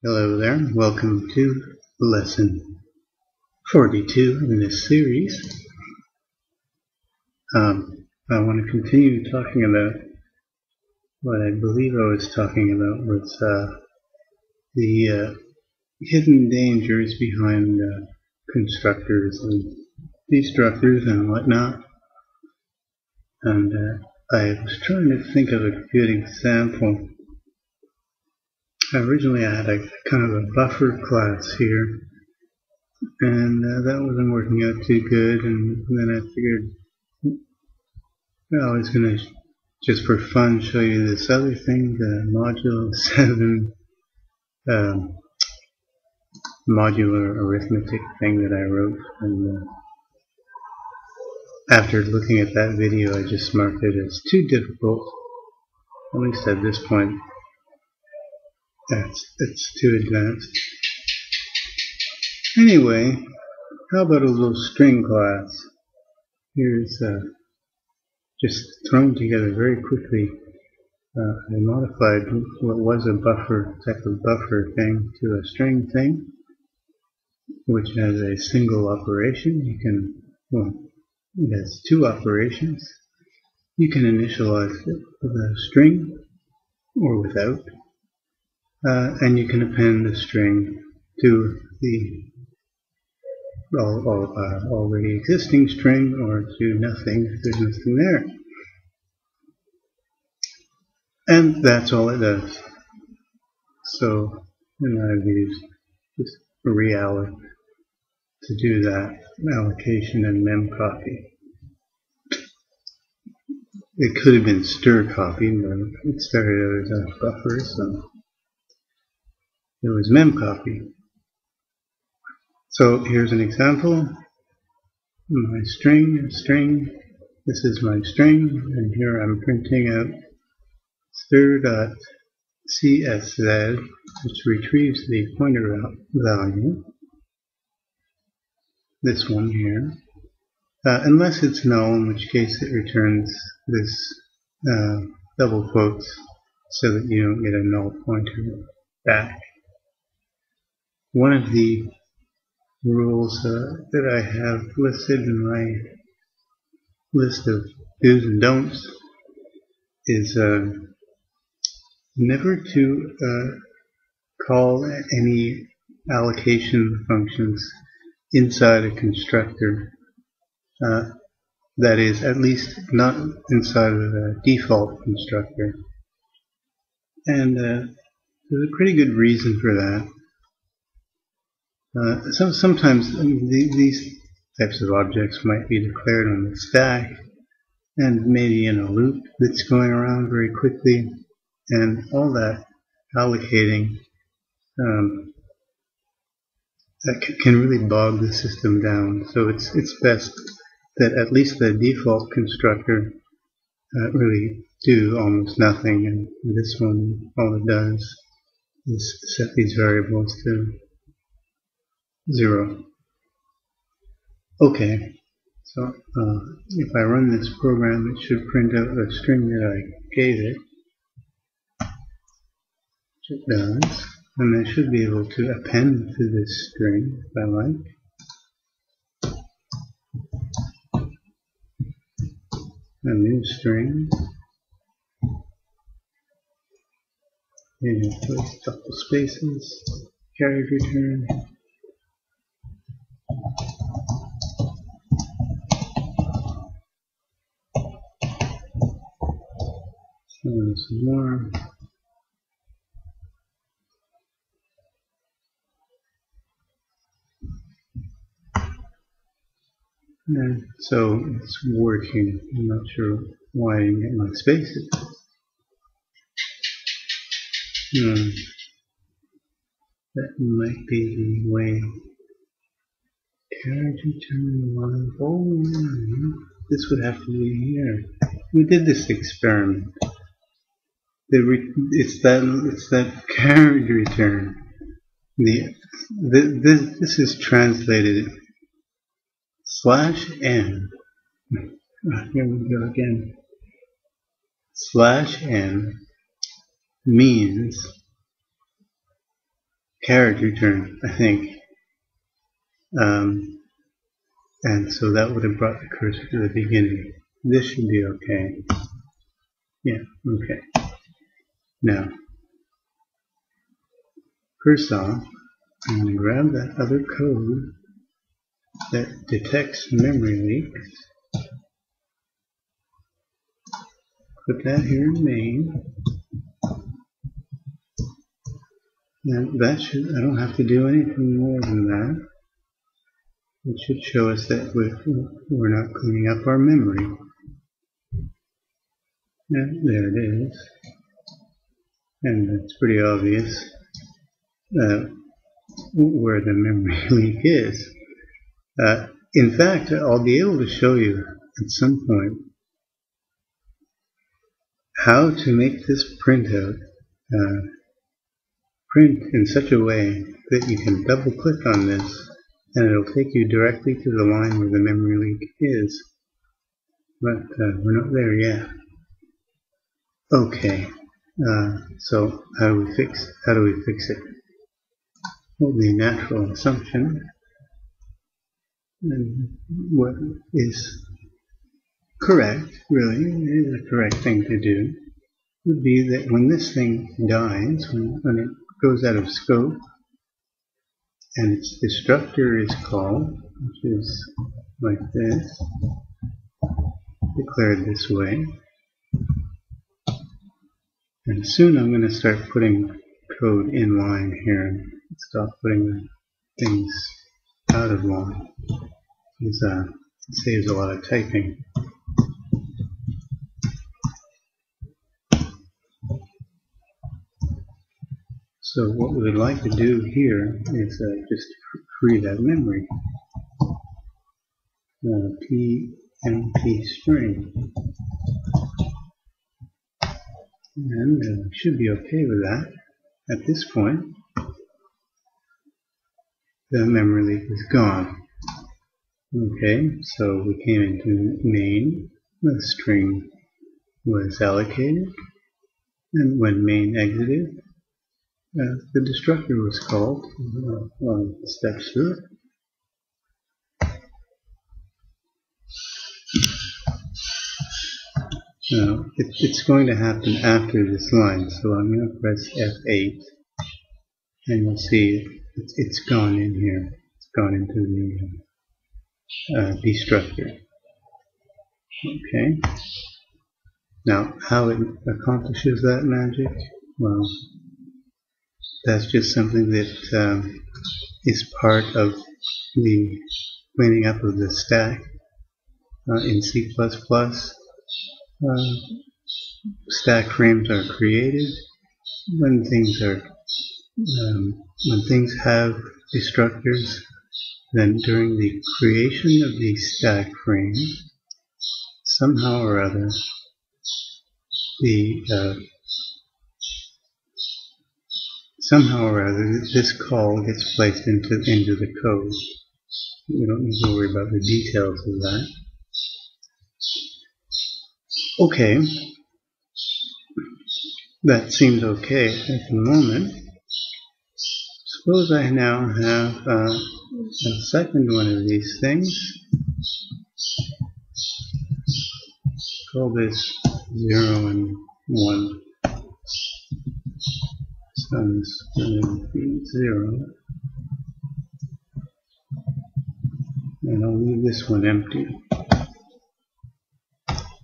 Hello there, welcome to lesson 42 in this series. I want to continue talking about what I believe I was talking about was the hidden dangers behind constructors and destructors and whatnot. And I was trying to think of a good example. Originally I had a kind of a buffer class here, and that wasn't working out too good, and then I figured I was going to, just for fun, show you this other thing, the module 7 modular arithmetic thing that I wrote. And after looking at that video, I just marked it as too difficult, at least at this point. It's too advanced. Anyway, how about a little string class? Here's just thrown together very quickly. I modified what was a buffer, type of buffer thing, to a string thing, which has a single operation. You can, well, it has two operations. You can initialize it with a string or without. And you can append the string to the already existing string, or to nothing if there's nothing there. And that's all it does. So, and I've used just realloc to do that allocation and memcopy. It could have been strcopy, but it started out as a buffer, so it was memcopy. So here's an example. My string, this is my string, and here I'm printing out str.csz, which retrieves the pointer value, this one here, unless it's null, in which case it returns this double quotes so that you don't get a null pointer back. One of the rules that I have listed in my list of do's and don'ts is never to call any allocation functions inside a constructor. That is, at least not inside of a default constructor. And there's a pretty good reason for that. Sometimes these types of objects might be declared on the stack, and maybe in a loop that's going around very quickly, and all that allocating that can really bog the system down. So it's best that at least the default constructor really do almost nothing, and this one, all it does is set these variables to 0. Okay, so if I run this program, it should print out the string that I gave it, which it does, and I should be able to append to this string if I like. A new string, and place double spaces, carriage return. Some more. And so it's working. I'm not sure why I didn't get my spaces. That might be the way. Carriage return line. Oh, this would have to be here. We did this experiment. It's that carriage return. This is translated /n. Here we go again. /n means character term, I think. And so that would have brought the cursor to the beginning. This should be okay. Yeah, okay. Now, first off, I'm going to grab that other code that detects memory leaks. Put that here in main. And that should, I don't have to do anything more than that. It should show us that we're not cleaning up our memory. And there it is. And it's pretty obvious where the memory leak is. In fact, I'll be able to show you at some point how to make this printout print in such a way that you can double click on this and it'll take you directly to the line where the memory leak is. But we're not there yet. Okay, so how do we fix it? Well, the natural assumption, and what is correct, really, is the correct thing to do, would be that when this thing dies, when it goes out of scope, and its destructor is called, which is like this, declared this way, and soon I'm going to start putting code in line here and stop putting things out of line. It saves a lot of typing. So what we would like to do here is just free that memory. PMP string. And we should be okay with that. At this point, the memory leak is gone. Okay, so we came into main, the string was allocated, and when main exited, the destructor was called. Steps through it. Now, it's going to happen after this line, so I'm going to press F8, and you'll see it's gone in here. It's gone into the destructor. Okay. Now, how it accomplishes that magic? Well, that's just something that is part of the cleaning up of the stack in C++. Stack frames are created when things have destructors. Then during the creation of the stack frame, somehow or other, this call gets placed into the code. We don't need to worry about the details of that. Okay, that seems okay at the moment. Suppose I now have a second one of these things. Call this 0 and 1. So it's going to be 0. And I'll leave this one empty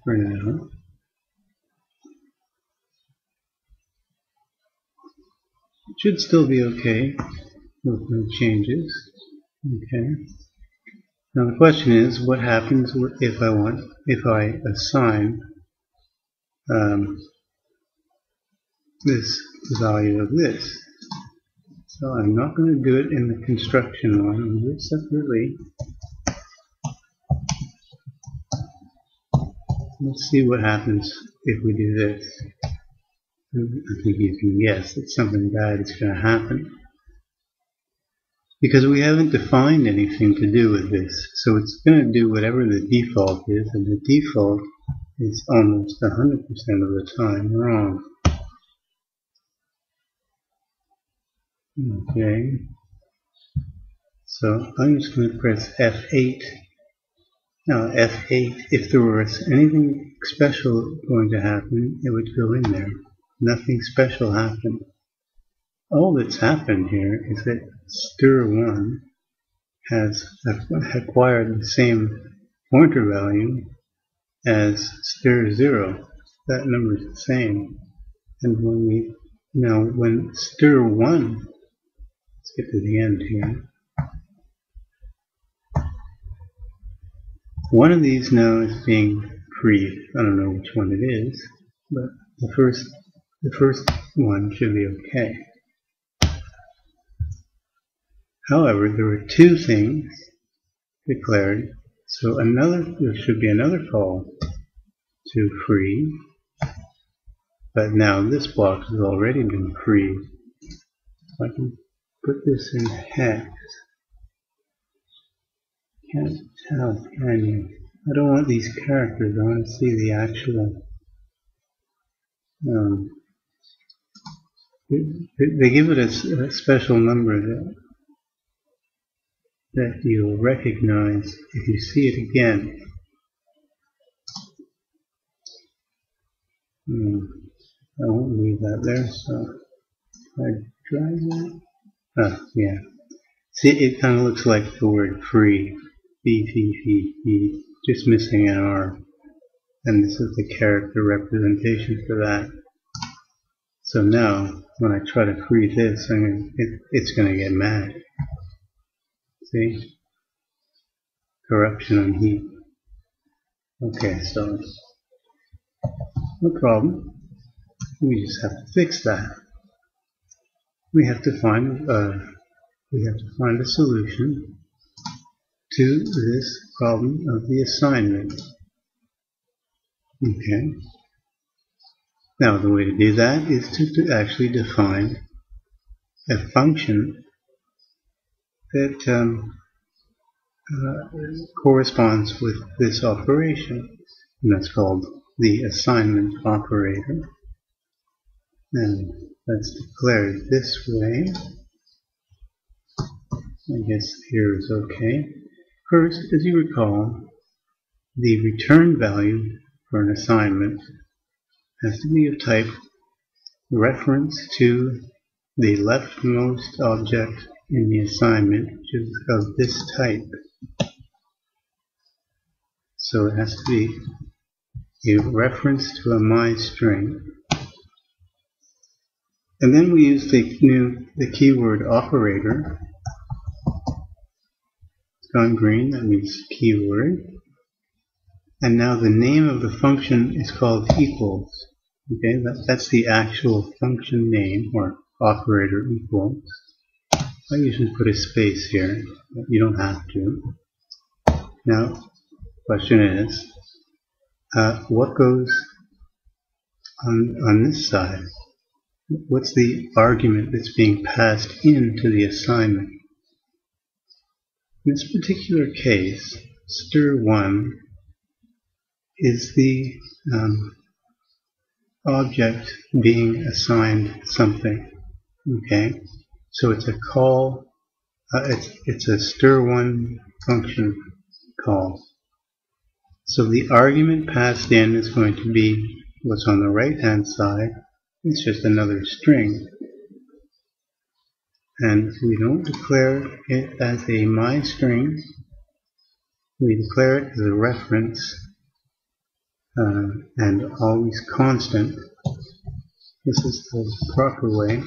for now. It should still be okay with no changes. Okay. Now the question is, what happens if I assign this value of this? So I'm not going to do it in the construction one. I'll do it separately. Let's see what happens if we do this. I think you can guess that something bad is going to happen, because we haven't defined anything to do with this. So it's going to do whatever the default is, and the default is almost 100% of the time wrong. Okay, so I'm just going to press F8. Now F8, if there was anything special going to happen, it would go in there. Nothing special happened. All that's happened here is that stir1 has acquired the same pointer value as stir0. That number is the same. And when stir1, let's get to the end here. One of these now is being freed. I don't know which one it is, but the first one should be okay. However, there were two things declared, so there should be another call to free, but now this block has already been freed. So I can put this in hex. Can't tell, can you? I don't want these characters, I want to see the actual they give it a special number that you'll recognize if you see it again. I won't leave that there, so if I drag that. Oh, yeah. See, it kind of looks like the word free. Fee, just missing an R. And this is the character representation for that. So now, when I try to free this, it's going to get mad. See? Corruption on heap. Okay, so no problem. We just have to fix that. We have to find a solution to this problem of the assignment. Okay. Now the way to do that is to actually define a function that corresponds with this operation, and that's called the assignment operator, and that's declared this way. I guess here is okay. First, as you recall, the return value for an assignment has to be of type reference to the leftmost object in the assignment, which is of this type. So it has to be a reference to a my string. And then we use the keyword operator. It's gone green, that means keyword. And now the name of the function is called equals. Okay, that's the actual function name, or operator equals. I usually put a space here, but you don't have to. Now, question is, what goes on this side? What's the argument that's being passed into the assignment? In this particular case, stir1 is the object being assigned something. Okay, so it's a call. It's a stir1 function call. So the argument passed in is going to be what's on the right hand side. It's just another string. And we don't declare it as a my string. We declare it as a reference and always constant. This is the proper way.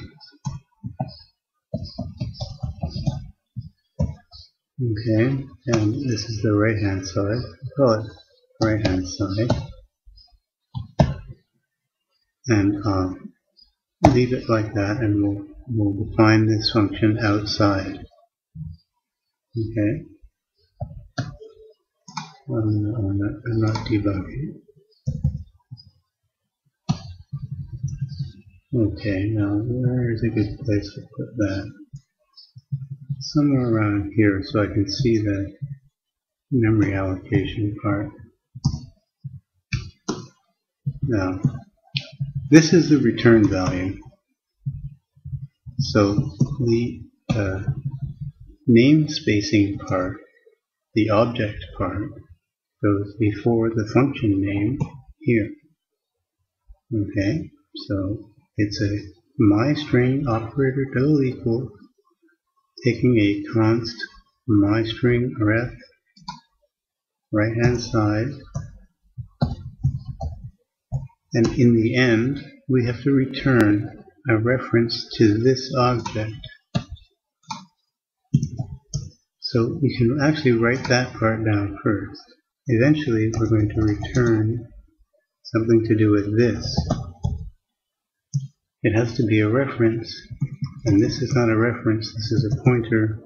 Okay, and this is the right hand side. Call it right hand side. And leave it like that, and we'll define this function outside. Okay. I'm not debugging. Okay, now where is a good place to put that? Somewhere around here, so I can see the memory allocation part. Now, this is the return value. So the namespacing part, the object part, goes before the function name here. Okay, so it's a myString operator double equal, taking a const myString ref right hand side, and in the end we have to return a reference to this object. So we can actually write that part down first. Eventually we're going to return something to do with this. It has to be a reference, and this is not a reference, this is a pointer,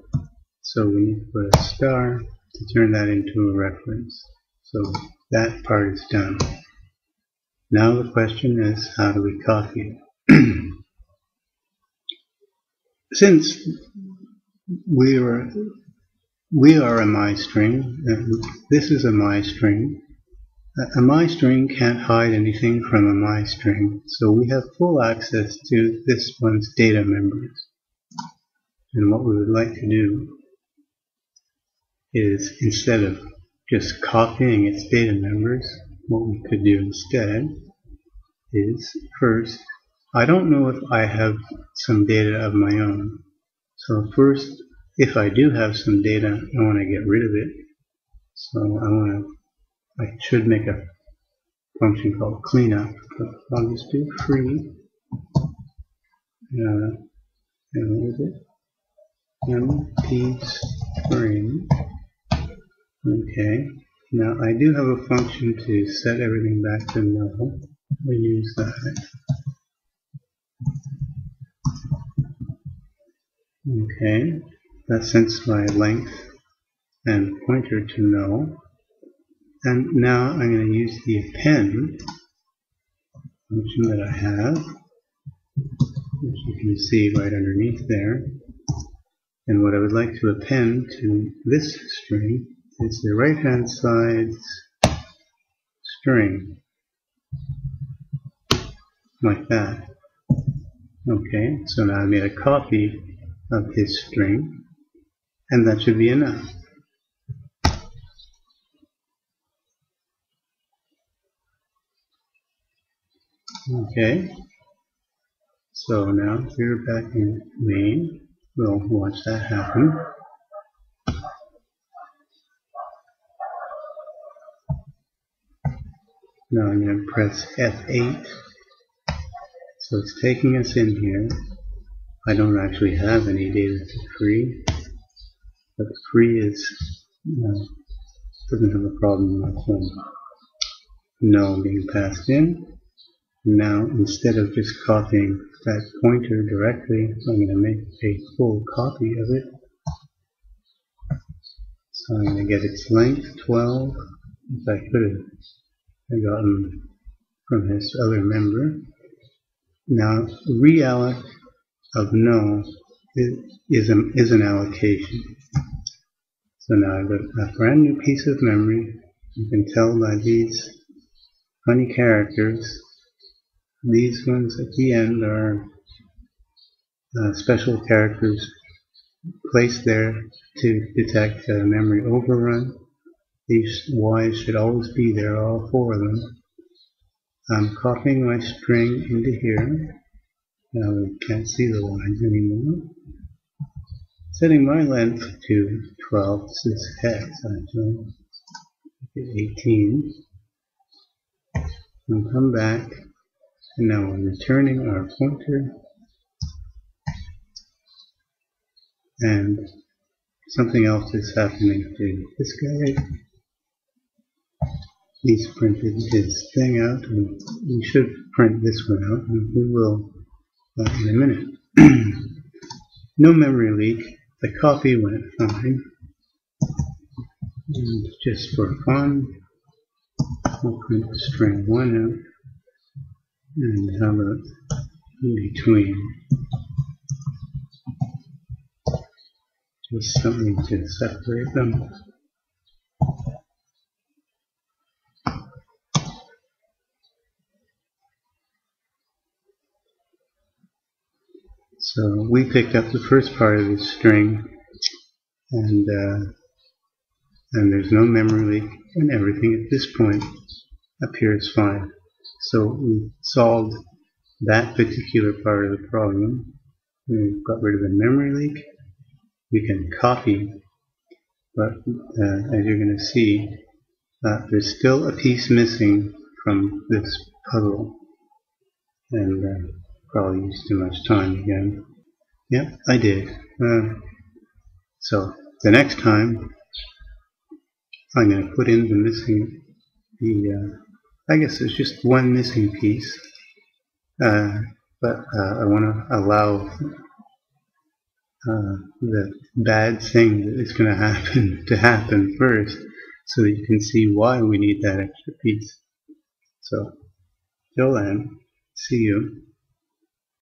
so we need to put a star to turn that into a reference. So that part is done. Now the question is, how do we copy it? Since we are a myString, this is a myString. A myString can't hide anything from a myString, so we have full access to this one's data members. And what we would like to do is, instead of just copying its data members, what we could do instead is, first, I don't know if I have some data of my own. So first, if I do have some data, I want to get rid of it. So I should make a function called cleanup. So I'll just do free. And what is it? Empty string. Okay. Now I do have a function to set everything back to null. We use that. Okay. That sets my length and pointer to null. And now I'm going to use the append function that I have, which you can see right underneath there. And what I would like to append to this string is the right hand side string, like that. Okay, so now I made a copy of his string, and that should be enough. Okay, so now we're back in main. We'll watch that happen. Now I'm going to press F8. So it's taking us in here. I don't actually have any data to free, but free is doesn't have a problem with null being passed in. Now, instead of just copying that pointer directly, I'm going to make a full copy of it. So I'm going to get its length 12, as I could have gotten from his other member. Now, realloc of null is an allocation. So now I've got a brand new piece of memory. You can tell by these funny characters. These ones at the end are special characters placed there to detect a memory overrun. These Y's should always be there, all four of them. I'm copying my string into here. Now we can't see the lines anymore. Setting my length to 12. This is hex actually. 18. We'll come back. And now we're returning our pointer, and something else is happening to this guy. He's printed his thing out, and we should print this one out, and we will in a minute. No memory leak. The copy went fine. And just for fun, we'll print string 1 out. And how about in between? Just something to separate them. So we picked up the first part of the string, and there's no memory leak, and everything at this point appears fine. So we solved that particular part of the problem. We've got rid of the memory leak. We can copy, but as you're going to see, there's still a piece missing from this puzzle, and probably used too much time again. Yep, I did. So the next time, I'm going to put in I guess there's just one missing piece, but I want to allow the bad thing that is going to happen first, so that you can see why we need that extra piece. So, till then, see you.